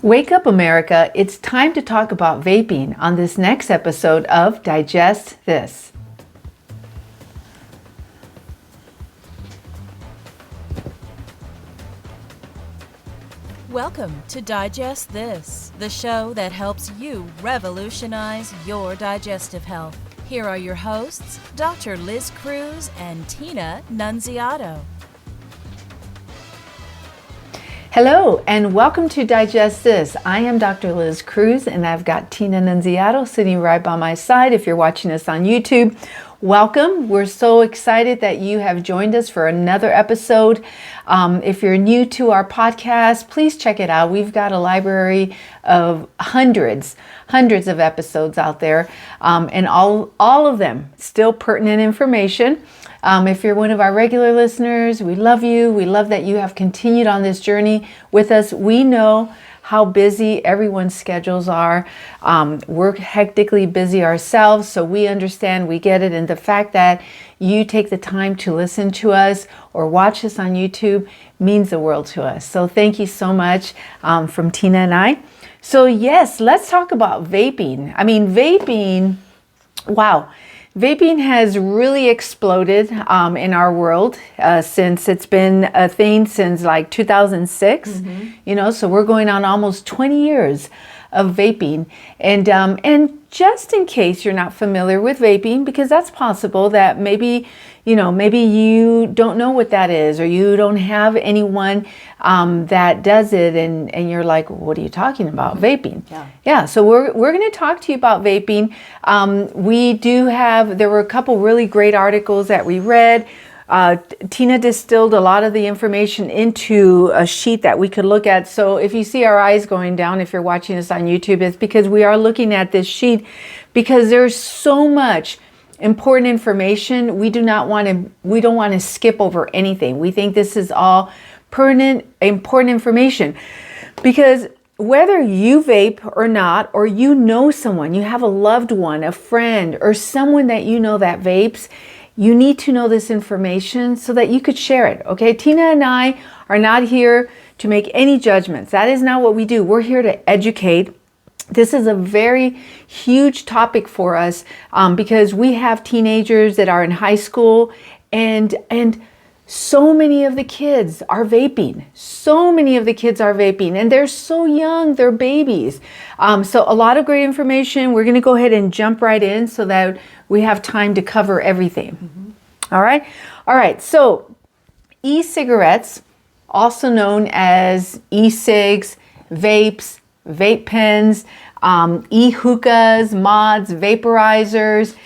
Wake up, America. It's time to talk about vaping on this next episode of Digest This. Welcome to Digest This, the show that helps you revolutionize your digestive health. Here are your hosts, Dr. Liz Cruz and Tina Nunziato. Hello and welcome to Digest This. I am Dr. Liz Cruz and I've got Tina Nunziato sitting right by my side. If you're watching us on YouTube, welcome. We're so excited that you have joined us for another episode. If you're new to our podcast, please check it out. We've got a library of hundreds of episodes out there, and all of them still pertinent information. If you're one of our regular listeners, we love you. We love that you have continued on this journey with us. We know how busy everyone's schedules are. We're hectically busy ourselves, so we understand, we get it. And the fact that you take the time to listen to us or watch us on YouTube means the world to us. So thank you so much from Tina and I. So yes, let's talk about vaping. I mean, vaping, wow. Vaping has really exploded in our world since it's been a thing since like 2006. So we're going on almost 20 years of vaping. And just in case you're not familiar with vaping, because that's possible that maybe you don't know what that is, or you don't have anyone that does it, and you're like, what are you talking about? Vaping. Yeah. So we're going to talk to you about vaping. There were a couple really great articles that we read. Tina distilled a lot of the information into a sheet that we could look at. So if you see our eyes going down, if you're watching us on YouTube, it's because we are looking at this sheet, because there's so much important information. We don't want to skip over anything. We think this is all pertinent, important information, because whether you vape or not, or you know someone, you have a loved one, a friend, or someone that you know that vapes, you need to know this information so that you could share it. Okay, Tina and I are not here to make any judgments. That is not what we do. We're here to educate. This is a very huge topic for us because we have teenagers that are in high school, and so many of the kids are vaping. And they're so young, they're babies. So a lot of great information. We're going to go ahead and jump right in so that we have time to cover everything. All right. So e-cigarettes, also known as e-cigs, vapes, vape pens, e-hookahs, mods, vaporizers,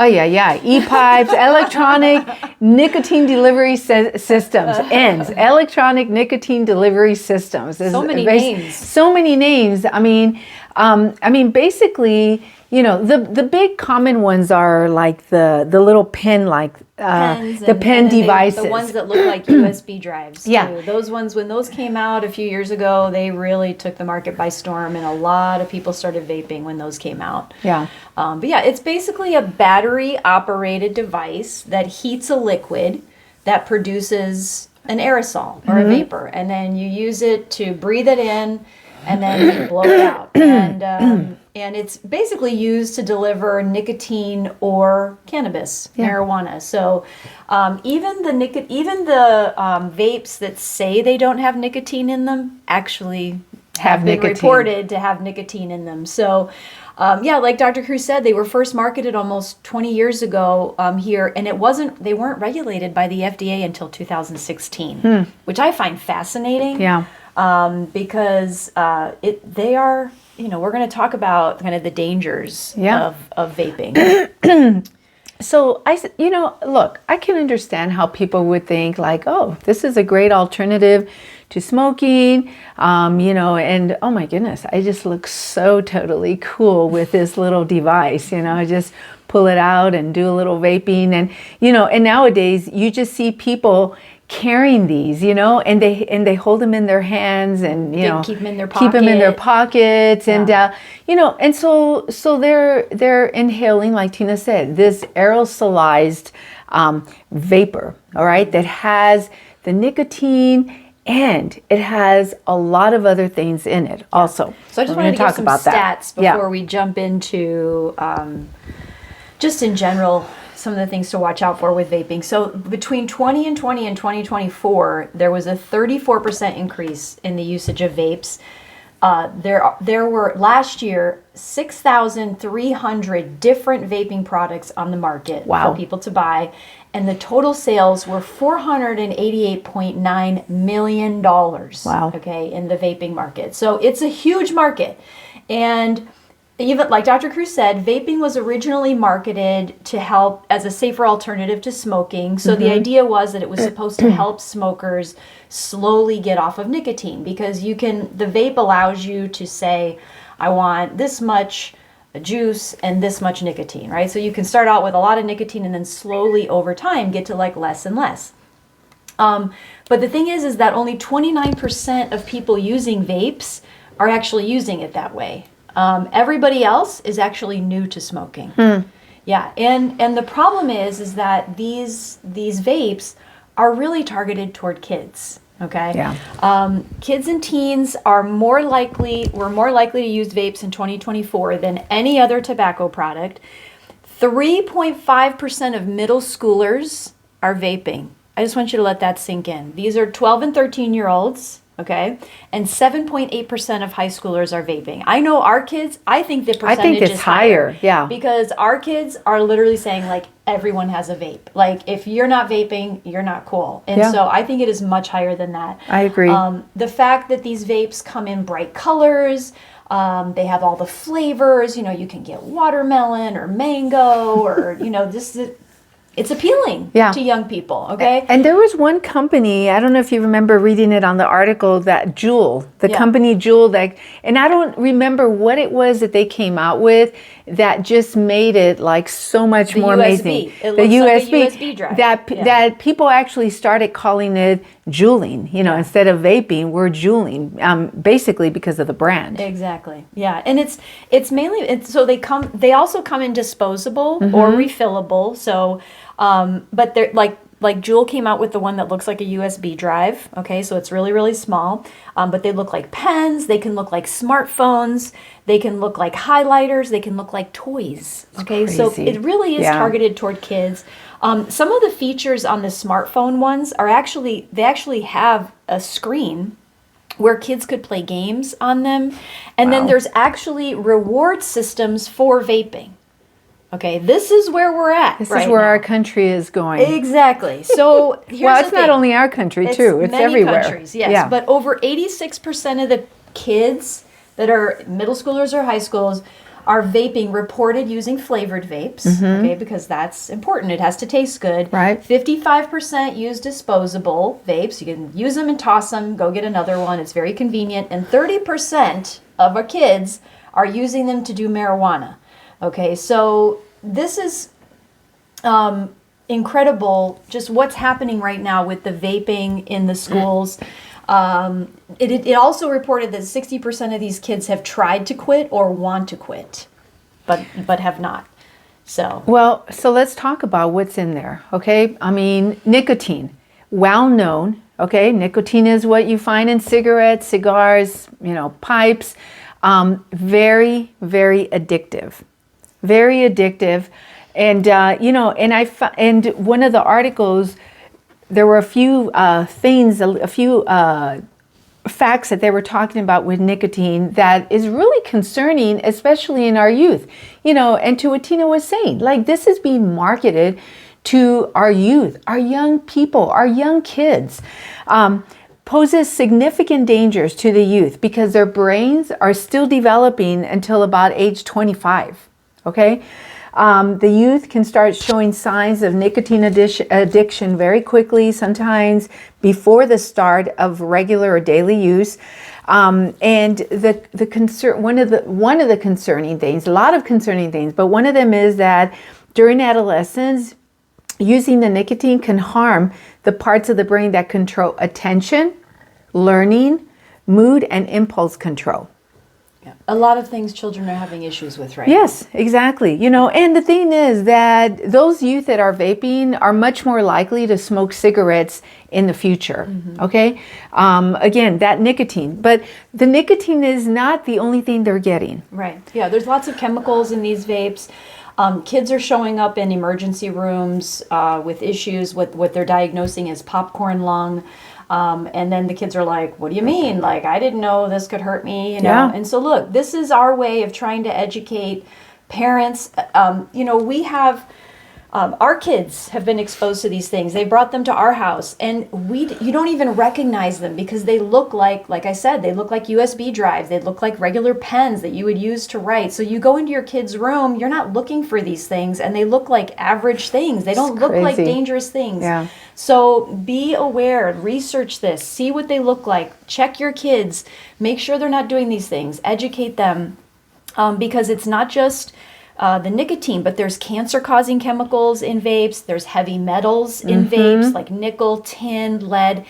e-pipes, electronic nicotine delivery systems, ENDS, electronic nicotine delivery systems. So many names. I mean, basically, the big common ones are like the little pen, like the pen devices. The ones that look like USB drives. Yeah. Too. Those ones, when those came out a few years ago, they really took the market by storm, and a lot of people started vaping when those came out. Yeah. But yeah, it's basically a battery-operated device that heats a liquid that produces an aerosol or a vapor, and then you use it to breathe it in, and then you blow it out. And it's basically used to deliver nicotine or cannabis, marijuana. So even the vapes that say they don't have nicotine in them actually have been reported to have nicotine in them. So like Dr. Cruz said, they were first marketed almost 20 years ago here, and they weren't regulated by the FDA until 2016, which I find fascinating. Yeah. Because they are, we're going to talk about kind of the dangers of vaping. So look, I can understand how people would think like, oh, this is a great alternative to smoking, and oh my goodness, I just look so totally cool with this little device, I just pull it out and do a little vaping, and nowadays you just see people carrying these, and they hold them in their hands, and keep them in their pockets, and and so they're inhaling, like Tina said, this aerosolized vapor, all right, that has the nicotine and it has a lot of other things in it also. So I just We're wanted to gonna give some stats before we jump into just in general some of the things to watch out for with vaping. So between 2020 and 2024, there was a 34% increase in the usage of vapes. There were last year 6,300 different vaping products on the market for people to buy, and the total sales were $488.9 million. Wow. Okay, in the vaping market. So it's a huge market, and even like Dr. Cruz said, vaping was originally marketed to help as a safer alternative to smoking. So the idea was that it was supposed to help smokers slowly get off of nicotine, because the vape allows you to say, I want this much juice and this much nicotine, right? So you can start out with a lot of nicotine and then slowly over time get to like less and less. But the thing is that only 29% of people using vapes are actually using it that way. Everybody else is actually new to smoking. Yeah, and the problem is that these vapes are really targeted toward kids. Okay. Yeah. Kids and teens were more likely to use vapes in 2024 than any other tobacco product. 3.5% of middle schoolers are vaping. I just want you to let that sink in. These are 12 and 13-year-olds. Okay, and 7.8% of high schoolers are vaping. I know our kids, I think the percentage is higher. Yeah. Because our kids are literally saying, like, everyone has a vape. Like, if you're not vaping, you're not cool. And so I think it is much higher than that. I agree. The fact that these vapes come in bright colors, they have all the flavors, you can get watermelon or mango or, it's appealing to young people, okay? And there was one company, I don't know if you remember reading it on the article, that Juul, company Juul, and I don't remember what it was that they came out with that just made it like so much more amazing. It looks like a USB drive. That people actually started calling it juuling, instead of vaping, we're juuling, basically because of the brand. Exactly. Yeah, and it's mainly so they also come in disposable or refillable. So, but they're like Juul came out with the one that looks like a USB drive. Okay, so it's really, really small. But they look like pens. They can look like smartphones. They can look like highlighters. They can look like toys. Okay, so it really is targeted toward kids. Some of the features on the smartphone ones they actually have a screen where kids could play games on them. And then there's actually reward systems for vaping. Okay, this is where we're at. This is where our country is going. Exactly. So here's well, it's not only our country too; it's many everywhere. Countries, yes. Yeah. But over 86% of the kids that are middle schoolers or high schools are vaping reported using flavored vapes. Okay, because that's important. It has to taste good. Right. 55% use disposable vapes. You can use them and toss them. Go get another one. It's very convenient. And 30% of our kids are using them to do marijuana. Okay, so this is incredible, just what's happening right now with the vaping in the schools. It also reported that 60% of these kids have tried to quit or want to quit, but have not. So let's talk about what's in there, okay? I mean, nicotine, well known, okay? Nicotine is what you find in cigarettes, cigars, pipes. Very, very addictive. Very addictive. And, and one of the articles, there were a few facts that they were talking about with nicotine that is really concerning, especially in our youth, and to what Tina was saying, like this is being marketed to our youth, our young people, our young kids, poses significant dangers to the youth because their brains are still developing until about age 25. Okay, the youth can start showing signs of nicotine addiction very quickly, sometimes before the start of regular or daily use. And one of the concerning things, a lot of concerning things, but one of them is that during adolescence, using the nicotine can harm the parts of the brain that control attention, learning, mood, and impulse control. a lot of things children are having issues with right Yes, exactly. You know, and the thing is that those youth that are vaping are much more likely to smoke cigarettes in the future. Okay. Again, that nicotine, but the nicotine is not the only thing they're getting. Right. Yeah, there's lots of chemicals in these vapes. Kids are showing up in emergency rooms with issues with what they're diagnosing as popcorn lung. And then the kids are like, what do you mean? Like, I didn't know this could hurt me, you know? Yeah. And so look, this is our way of trying to educate parents. You know, we have, our kids have been exposed to these things. They brought them to our house, and you don't even recognize them because they look like I said, they look like USB drives. They look like regular pens that you would use to write. So you go into your kid's room, you're not looking for these things, and they look like average things. They don't look like dangerous things. Yeah. So be aware, research this, see what they look like, check your kids, make sure they're not doing these things, educate them, because it's not just the nicotine, but there's cancer-causing chemicals in vapes. There's heavy metals in vapes like nickel, tin, lead.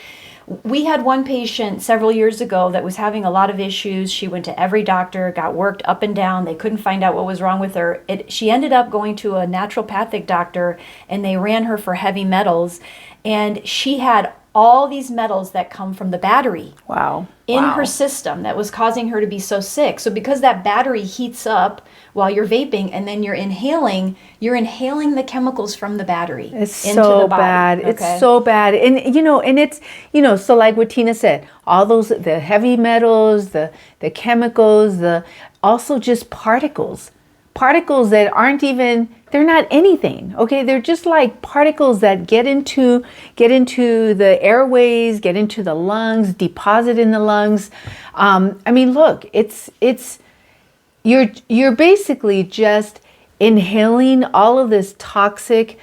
We had one patient several years ago that was having a lot of issues. She went to every doctor, got worked up and down. They couldn't find out what was wrong with her. She ended up going to a naturopathic doctor, and they ran her for heavy metals. And she had all these metals that come from the battery. Wow. In her system that was causing her to be so sick. So because that battery heats up while you're vaping and then you're inhaling the chemicals from the battery. It's into so the body. bad. Okay? It's so bad. And it's, so like what Tina said, all those, the heavy metals, the chemicals, also just particles that aren't even, they're not anything. Okay. They're just like particles that get into the airways, get into the lungs, deposit in the lungs. I mean, look, you're basically just inhaling all of this toxic,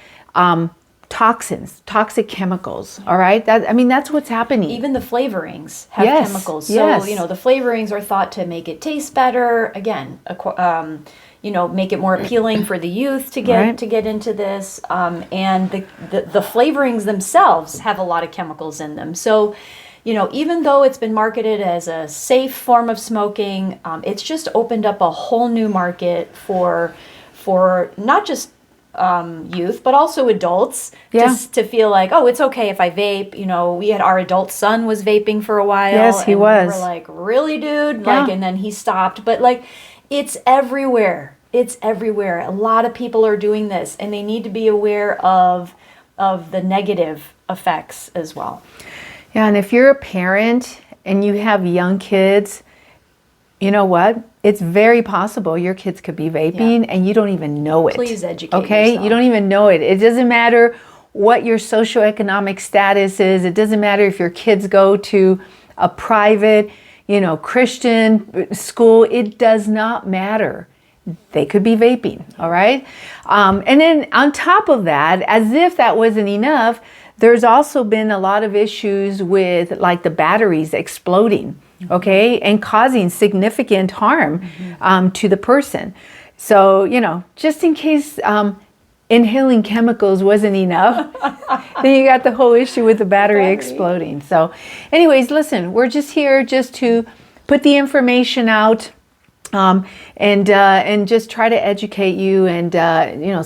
toxins, toxic chemicals. All right. That's what's happening. Even the flavorings have chemicals. So, the flavorings are thought to make it taste better. Again, make it more appealing for the youth to get into this. And the flavorings themselves have a lot of chemicals in them. So, even though it's been marketed as a safe form of smoking, it's just opened up a whole new market for not just youth, but also adults to feel like, oh, it's okay if I vape. We had our adult son was vaping for a while. Yes, he was. We're like, really, dude? And then he stopped. But it's everywhere. It's everywhere. A lot of people are doing this, and they need to be aware of the negative effects as well. Yeah, and if you're a parent and you have young kids, you know what? It's very possible your kids could be vaping and you don't even know it. Please educate yourself. You don't even know it. It doesn't matter what your socioeconomic status is. It doesn't matter if your kids go to a private, Christian school. It does not matter. They could be vaping, all right? And then on top of that, as if that wasn't enough, there's also been a lot of issues with the batteries exploding, okay, and causing significant harm to the person. So, just in case inhaling chemicals wasn't enough, then you got the whole issue with the battery exploding. So anyways, listen, we're just here to put the information out. And just try to educate you and,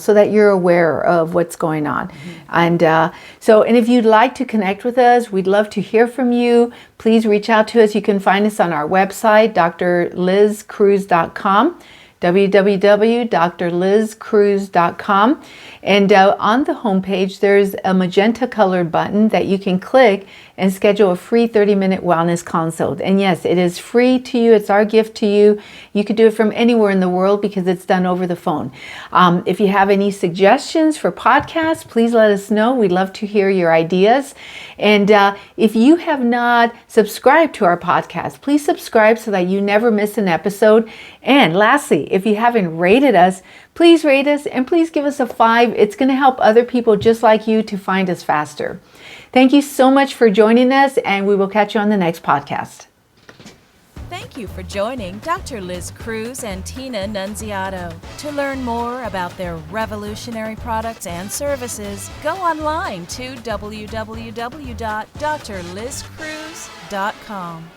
so that you're aware of what's going on. And and if you'd like to connect with us, we'd love to hear from you. Please reach out to us. You can find us on our website, drlizcruz.com, www.drlizcruz.com. And on the homepage, there's a magenta colored button that you can click and schedule a free 30-minute wellness consult. And yes, it is free to you. It's our gift to you. You could do it from anywhere in the world because it's done over the phone. If you have any suggestions for podcasts, please let us know. We'd love to hear your ideas. And if you have not subscribed to our podcast, please subscribe so that you never miss an episode. And lastly, if you haven't rated us, please rate us and please give us a 5. It's going to help other people just like you to find us faster. Thank you so much for joining us, and we will catch you on the next podcast. Thank you for joining Dr. Liz Cruz and Tina Nunziato. To learn more about their revolutionary products and services, go online to www.drlizcruz.com.